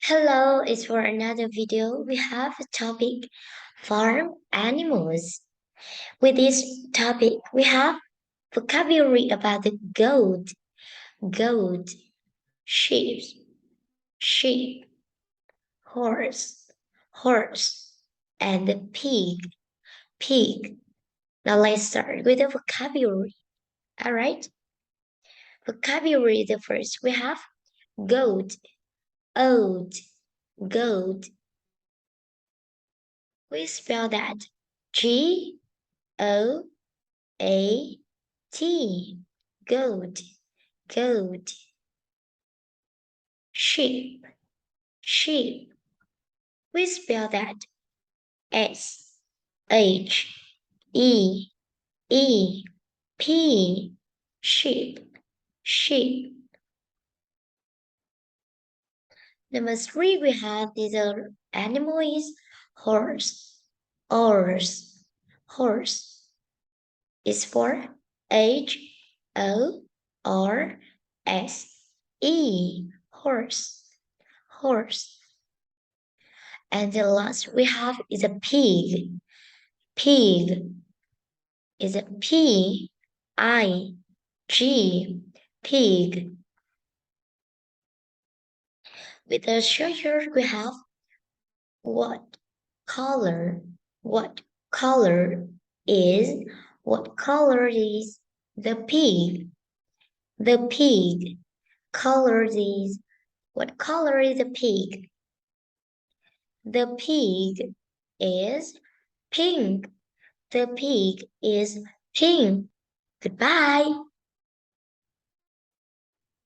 Hello, it's for another video. We have a topic farm animals. With this topic, we have vocabulary about the goat, sheep, sheep, horse, and the pig. Now let's start with the vocabulary. All right, vocabulary. The first we have goat, oat, goat. We spell that Goat, goat, goat. Sheep, sheep. We spell that Sheep, sheep, sheep. Number three, we have this animal is horse, horse. Is for HORSE, horse. And the last we have is a pig. Pig is a PIG, pig. With the structure we have what color, what color is, what color is the pig, the pig. Color is, what color is the pig? The pig is pink. The pig is pink. Goodbye.